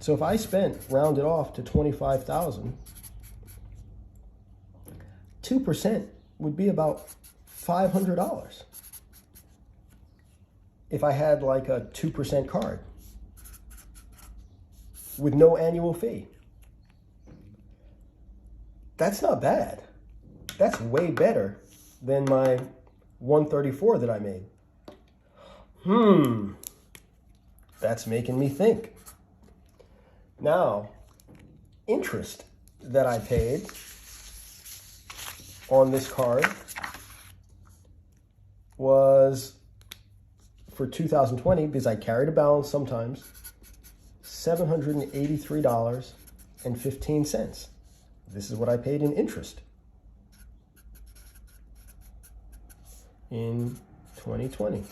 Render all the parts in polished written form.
So if I spent, rounded off to 25,000, 2% would be about $500 if I had like a 2% card with no annual fee. That's not bad. That's way better than my 134 that I made. That's making me think. Now, interest that I paid on this card was, for 2020, because I carried a balance sometimes, $783.15. This is what I paid in interest in 2020.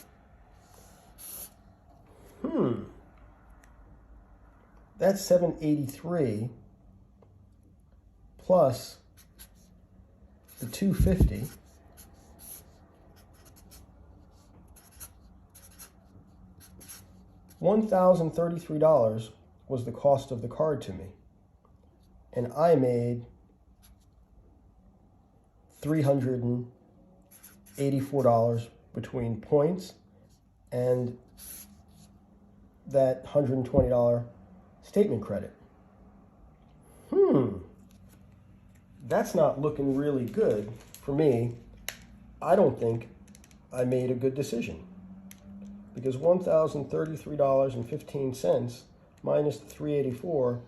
That's $783 plus the $250. $1,033 was the cost of the card to me. And I made $384 between points and that $120 statement credit. That's not looking really good for me. I don't think I made a good decision, because $1,033.15 minus the $384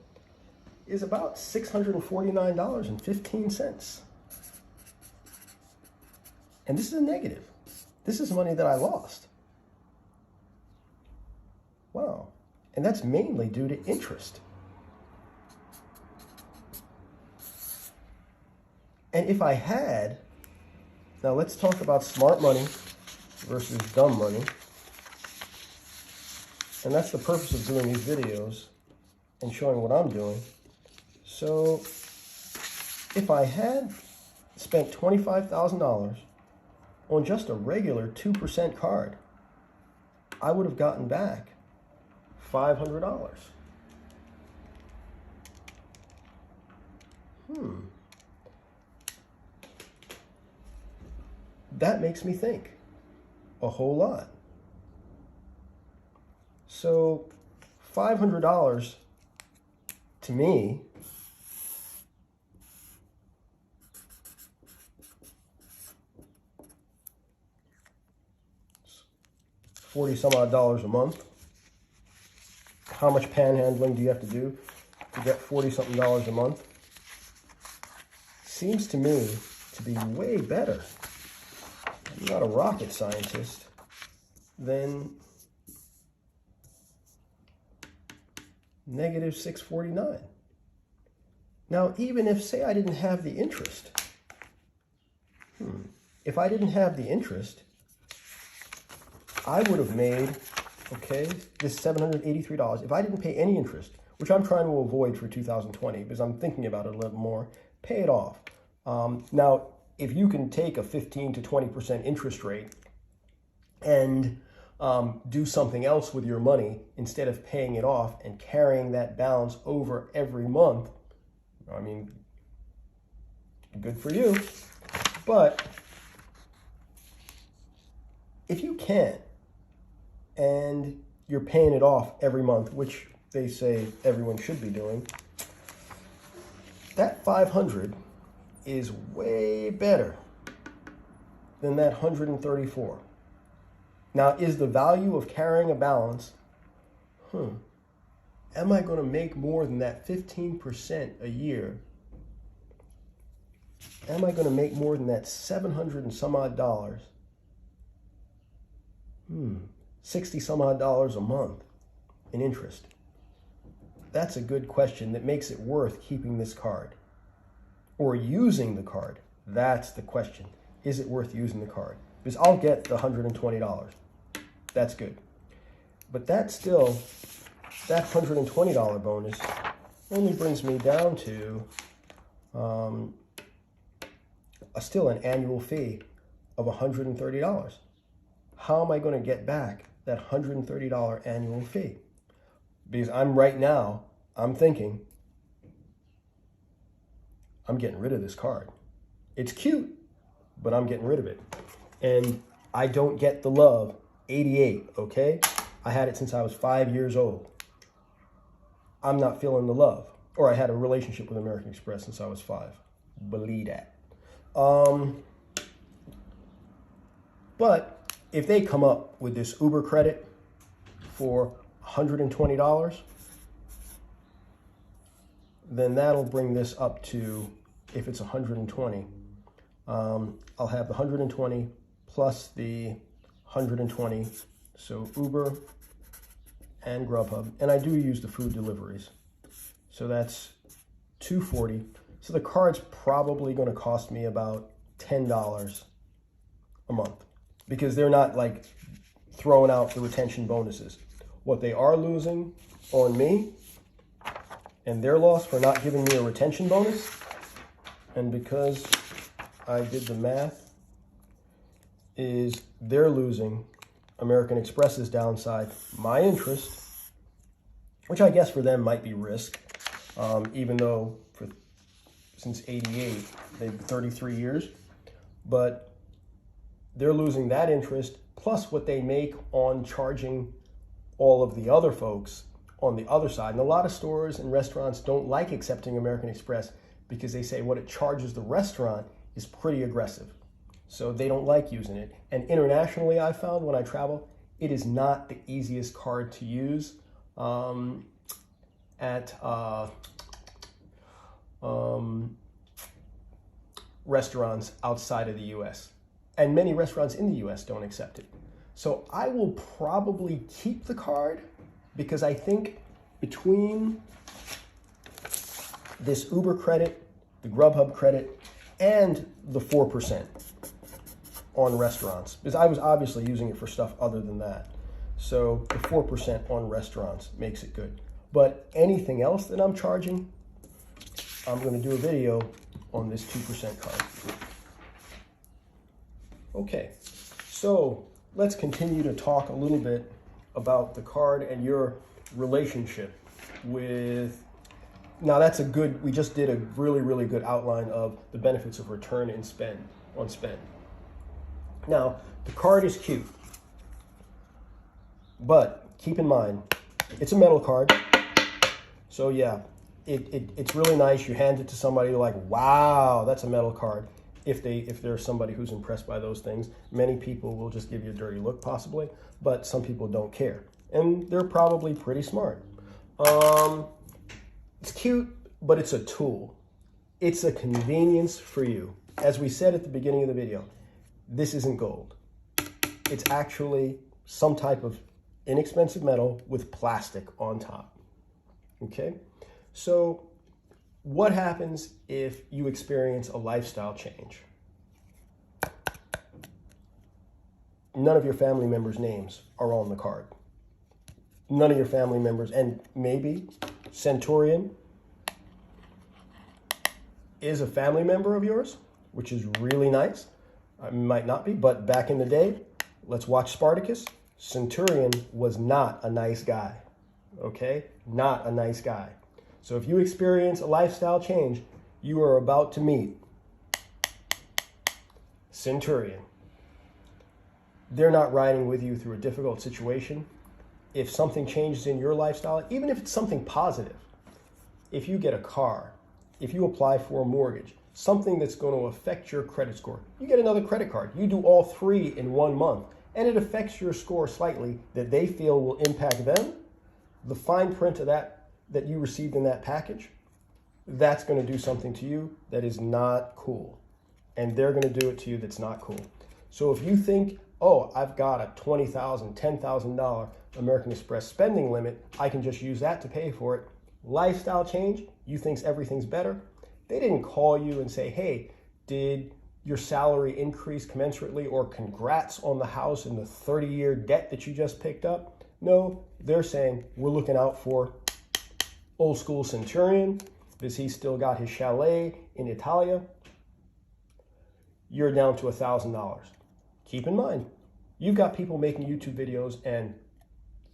is about $649.15. And this is a negative. This is money that I lost. Wow. And that's mainly due to interest. And if I had, now let's talk about smart money versus dumb money. And that's the purpose of doing these videos and showing what I'm doing. So if I had spent $25,000 on just a regular 2% card, I would have gotten back $500. That makes me think a whole lot. So $500 to me $40 some odd a month. How much panhandling do you have to do to get $40 something a month? Seems to me to be way better. I'm not a rocket scientist. Than negative $649. Now, even if, say, I didn't have the interest, if I didn't have the interest, I would have made, okay, this $783. If I didn't pay any interest, which I'm trying to avoid for 2020 because I'm thinking about it a little more, pay it off. Now, if you can take a 15 to 20% interest rate and do something else with your money instead of paying it off and carrying that balance over every month, I mean, good for you. But if you can't, and you're paying it off every month, which they say everyone should be doing, that $500 is way better than that $134. Now, is the value of carrying a balance, am I going to make more than that 15% a year? Am I going to make more than that $700 and some odd dollars? 60 some odd dollars a month in interest. That's a good question that makes it worth keeping this card or using the card. That's the question. Is it worth using the card? Because I'll get the $120. That's good. But that still, that $120 bonus only brings me down to still an annual fee of $130. How am I going to get back that $130 annual fee? Because I'm right now I'm thinking, I'm getting rid of this card. It's cute, but I'm getting rid of it. And I don't get the love. 88, okay? I had it since I was 5 years old. I'm not feeling the love. Or I had a relationship with American Express since I was 5. Believe that. But if they come up with this Uber credit for $120, then that'll bring this up to, if it's 120, I'll have the 120 plus the 120. So Uber and Grubhub, and I do use the food deliveries. So that's $240. So the card's probably going to cost me about $10 a month because they're not like throwing out the retention bonuses. What they are losing on me and their loss for not giving me a retention bonus, and because I did the math, is they're losing American Express's downside, my interest, which I guess for them might be risk, even though since 88, they've 33 years, but they're losing that interest plus what they make on charging all of the other folks on the other side. And a lot of stores and restaurants don't like accepting American Express because they say what it charges the restaurant is pretty aggressive. So they don't like using it. And internationally, I found when I travel, it is not the easiest card to use at restaurants outside of the US. And many restaurants in the US don't accept it. So I will probably keep the card because I think between this Uber credit, the Grubhub credit, and the 4% on restaurants, because I was obviously using it for stuff other than that. So the 4% on restaurants makes it good. But anything else that I'm charging, I'm going to do a video on this 2% card. Okay, so let's continue to talk a little bit about the card and your relationship with, now that's a good, we just did a really, really good outline of the benefits of return and spend, on spend. Now, the card is cute, but keep in mind, it's a metal card. So yeah, it's really nice. You hand it to somebody, you're like, wow, that's a metal card. If there's somebody who's impressed by those things, many people will just give you a dirty look possibly, but some people don't care. And they're probably pretty smart. It's cute, but it's a tool. It's a convenience for you. As we said at the beginning of the video, this isn't gold. It's actually some type of inexpensive metal with plastic on top. Okay? So what happens if you experience a lifestyle change? None of your family members' names are on the card. None of your family members, and maybe Centurion is a family member of yours, which is really nice. Might not be, but back in the day, let's watch Spartacus. Centurion was not a nice guy, okay? Not a nice guy. So if you experience a lifestyle change, you are about to meet Centurion. They're not riding with you through a difficult situation. If something changes in your lifestyle, even if it's something positive, if you get a car, if you apply for a mortgage, something that's going to affect your credit score, you get another credit card. You do all three in 1 month, and it affects your score slightly that they feel will impact them. The fine print of that you received in that package, that's going to do something to you that is not cool. And they're going to do it to you that's not cool. So if you think, oh, I've got a $20,000, $10,000 American Express spending limit, I can just use that to pay for it. Lifestyle change, you think everything's better. They didn't call you and say, hey, did your salary increase commensurately, or congrats on the house and the 30-year debt that you just picked up. No, they're saying, we're looking out for old school Centurion. Does he still got his chalet in Italia? You're down to $1,000. Keep in mind, you've got people making YouTube videos and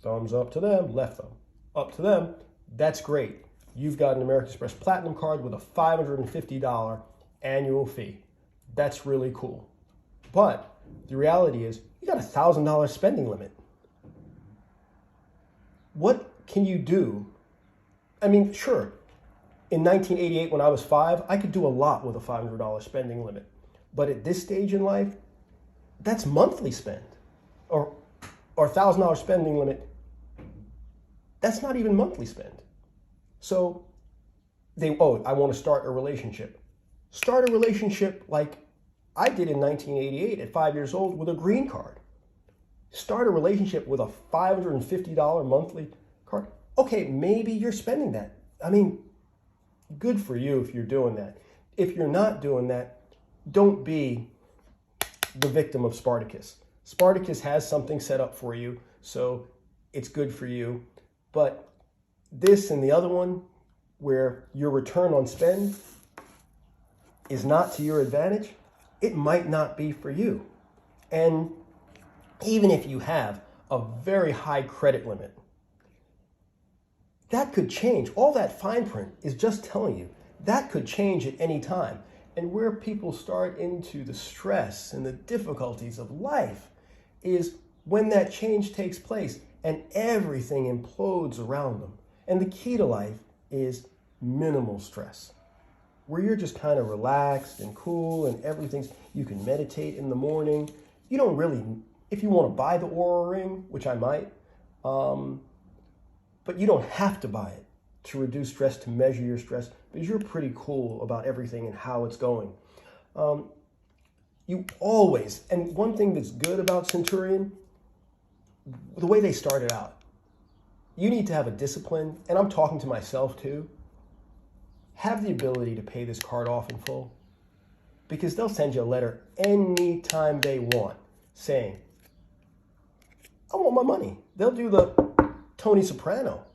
thumbs up to them, left thumb up to them. That's great. you've got an American Express Platinum card with a $550 annual fee. That's really cool. But the reality is you got a $1,000 spending limit. What can you do? I mean, sure, in 1988 when I was 5, I could do a lot with a $500 spending limit. But at this stage in life, that's monthly spend. Or $1,000 spending limit, that's not even monthly spend. So I want to start a relationship. Start a relationship like I did in 1988 at 5 years old with a green card. Start a relationship with a $550 monthly card. Okay, maybe you're spending that. I mean, good for you if you're doing that. If you're not doing that, don't be the victim of Spartacus. Spartacus has something set up for you, so it's good for you. But this and the other one, where your return on spend is not to your advantage, it might not be for you. And even if you have a very high credit limit, that could change. All that fine print is just telling you that could change at any time. And where people start into the stress and the difficulties of life is when that change takes place and everything implodes around them. And the key to life is minimal stress, where you're just kind of relaxed and cool and you can meditate in the morning. You don't really, if you want to buy the Oura Ring, which I might, but you don't have to buy it to reduce stress, to measure your stress, because you're pretty cool about everything and how it's going. You always, and one thing that's good about Centurion, the way they started out, you need to have a discipline, and I'm talking to myself too, have the ability to pay this card off in full, because they'll send you a letter anytime they want saying, I want my money. They'll do the Tony Soprano,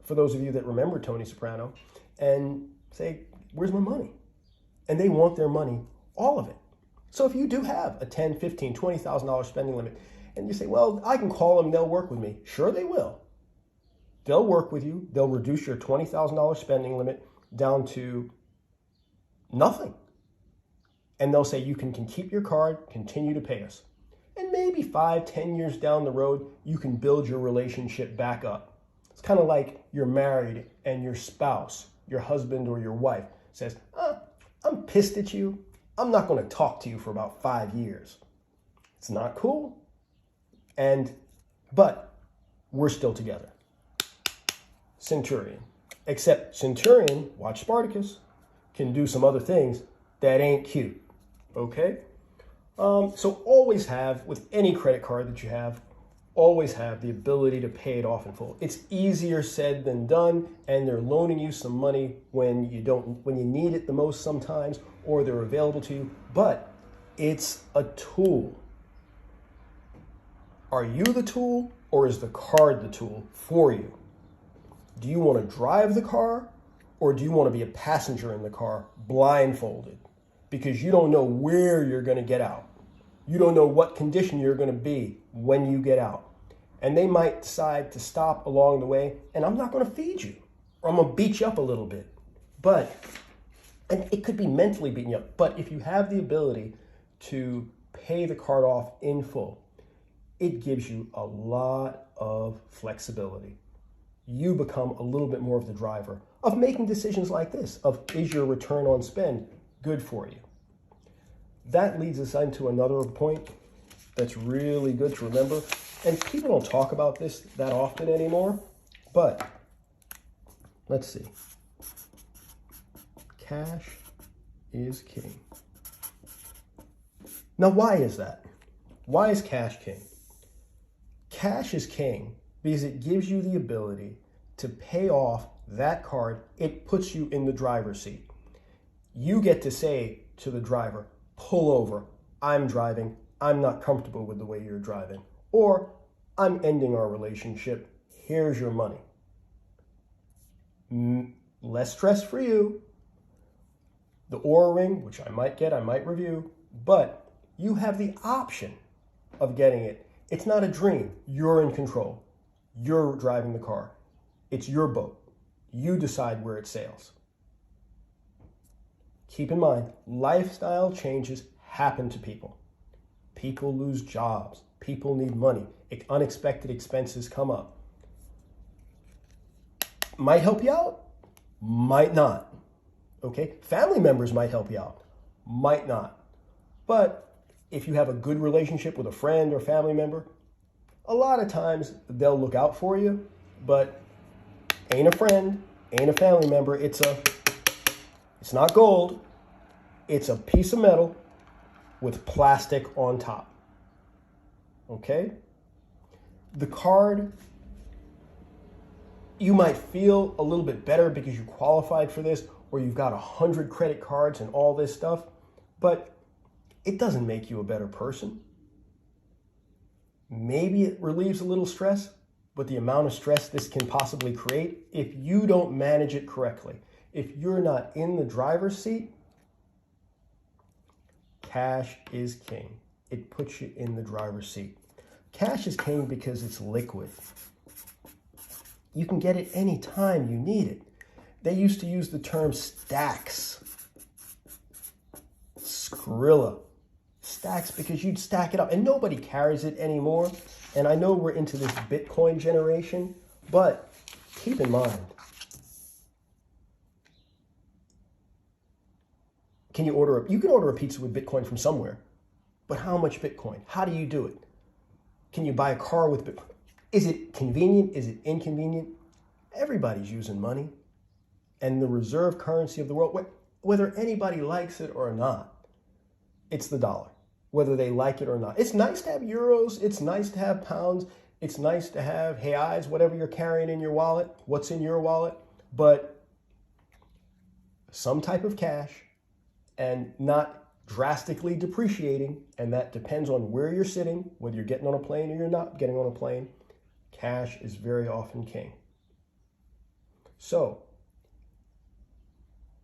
for those of you that remember Tony Soprano, and say, where's my money? And they want their money, all of it. So if you do have a $10,000, $15,000, $20,000 spending limit, and you say, well, I can call them, they'll work with me. Sure, they will. They'll work with you. They'll reduce your $20,000 spending limit down to nothing. And they'll say, you can keep your card, continue to pay us. And maybe 5, 10 years down the road, you can build your relationship back up. It's kind of like you're married and your spouse, your husband or your wife, says, I'm pissed at you. I'm not going to talk to you for about 5 years. It's not cool. But we're still together. Centurion. Except Centurion, watch Spartacus, can do some other things that ain't cute. Okay? So always have, with any credit card that you have, always have the ability to pay it off in full. It's easier said than done, and they're loaning you some money when you need it the most sometimes, or they're available to you, but it's a tool. Are you the tool, or is the card the tool for you? Do you want to drive the car, or do you want to be a passenger in the car blindfolded? Because you don't know where you're going to get out. You don't know what condition you're going to be when you get out. And they might decide to stop along the way, and I'm not going to feed you, or I'm going to beat you up a little bit. And it could be mentally beating you up. But if you have the ability to pay the card off in full, it gives you a lot of flexibility. You become a little bit more of the driver of making decisions like this, of is your return on spend good for you? That leads us into another point that's really good to remember. And people don't talk about this that often anymore, but let's see. Cash is king. Now, why is that? Why is cash king? Cash is king because it gives you the ability to pay off that card. It puts you in the driver's seat. You get to say to the driver, pull over, I'm driving, I'm not comfortable with the way you're driving. Or, I'm ending our relationship, here's your money. Less stress for you. The Oura Ring, which I might get, I might review, but you have the option of getting it. It's not a dream. You're in control. You're driving the car. It's your boat. You decide where it sails. Keep in mind, lifestyle changes happen to people. People lose jobs. People need money. Unexpected expenses come up. Might help you out, might not. Okay? Family members might help you out, might not. But if you have a good relationship with a friend or family member, a lot of times they'll look out for you, but ain't a friend, ain't a family member. It's not gold. It's a piece of metal with plastic on top. Okay? The card, you might feel a little bit better because you qualified for this, or you've got 100 credit cards and all this stuff, but it doesn't make you a better person. Maybe it relieves a little stress, but the amount of stress this can possibly create, if you don't manage it correctly, if you're not in the driver's seat, cash is king. It puts you in the driver's seat. Cash is king because it's liquid. You can get it anytime you need it. They used to use the term stacks. Skrilla. Stacks because you'd stack it up, and nobody carries it anymore. And I know we're into this Bitcoin generation, but keep in mind, you can order a pizza with Bitcoin from somewhere, but how much Bitcoin? How do you do it? Can you buy a car with Bitcoin? Is it convenient? Is it inconvenient? Everybody's using money, and the reserve currency of the world, whether anybody likes it or not, it's the dollar, whether they like it or not. It's nice to have euros. It's nice to have pounds. It's nice to have reais, whatever you're carrying in your wallet, what's in your wallet, but some type of cash and not drastically depreciating, and that depends on where you're sitting, whether you're getting on a plane or you're not getting on a plane. Cash is very often king. So,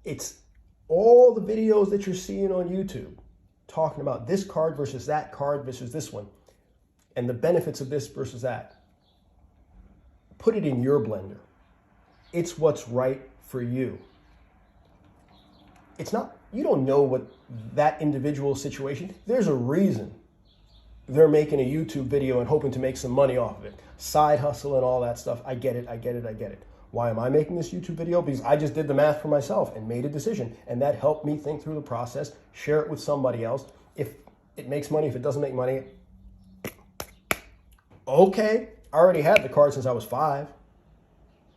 it's all the videos that you're seeing on YouTube talking about this card versus this one, and the benefits of this versus that. Put it in your blender. It's what's right for you. It's not, you don't know what that individual situation, there's a reason they're making a YouTube video and hoping to make some money off of it. Side hustle and all that stuff. I get it. Why am I making this YouTube video? Because I just did the math for myself and made a decision. And that helped me think through the process, share it with somebody else. If it makes money, if it doesn't make money, okay. I already had the card since I was 5.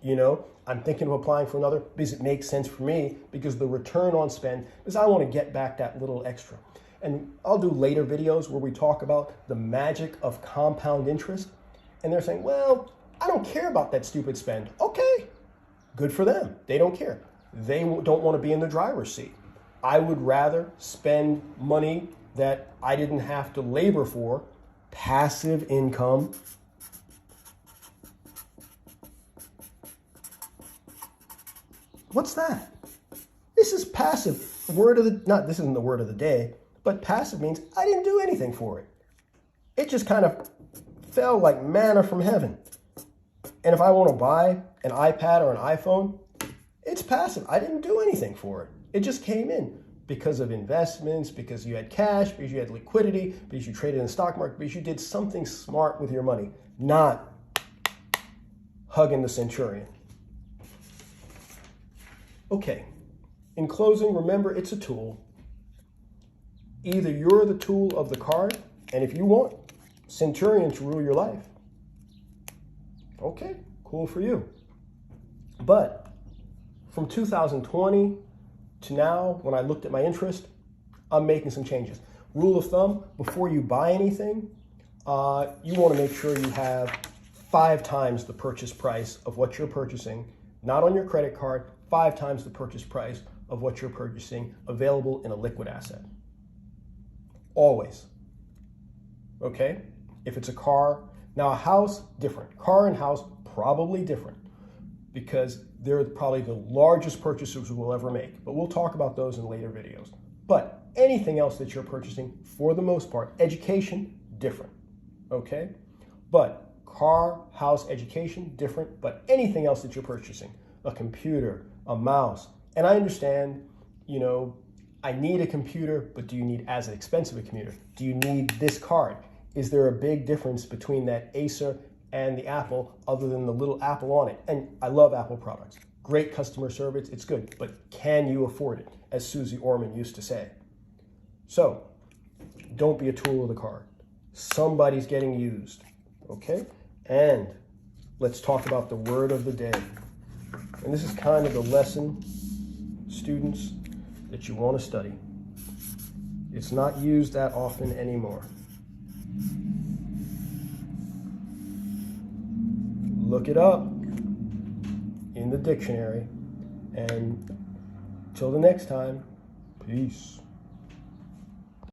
You know, I'm thinking of applying for another because it makes sense for me, because the return on spend, because I want to get back that little extra. And I'll do later videos where we talk about the magic of compound interest. And they're saying, well, I don't care about that stupid spend. Okay, good for them. They don't care. They don't want to be in the driver's seat. I would rather spend money that I didn't have to labor for, passive income. What's that? This is passive. This isn't the word of the day, but passive means I didn't do anything for it. It just kind of fell like manna from heaven. And if I want to buy an iPad or an iPhone, it's passive. I didn't do anything for it. It just came in because of investments, because you had cash, because you had liquidity, because you traded in the stock market, because you did something smart with your money, not hugging the centurion. Okay, in closing, remember it's a tool. Either you're the tool of the card, and if you want centurion to rule your life, okay, cool for you. But from 2020 to now, when I looked at my interest, I'm making some changes. Rule of thumb, before you buy anything, you want to make sure you have 5 times the purchase price of what you're purchasing, not on your credit card, 5 times the purchase price of what you're purchasing available in a liquid asset. Always. Okay? If it's a car, now a house, different. Car and house, probably different, because they're probably the largest purchases we'll ever make. But we'll talk about those in later videos. But anything else that you're purchasing, for the most part, education, different. Okay? But car, house, education, different. But anything else that you're purchasing, a computer, a mouse. And I understand, you know, I need a computer, but do you need as expensive a computer? Do you need this card? Is there a big difference between that Acer and the Apple other than the little Apple on it? And I love Apple products. Great customer service, it's good, but can you afford it? As Susie Orman used to say. So, don't be a tool of the card. Somebody's getting used, okay? And let's talk about the word of the day. And this is kind of the lesson, students, that you want to study. It's not used that often anymore. Look it up in the dictionary. And till the next time, peace.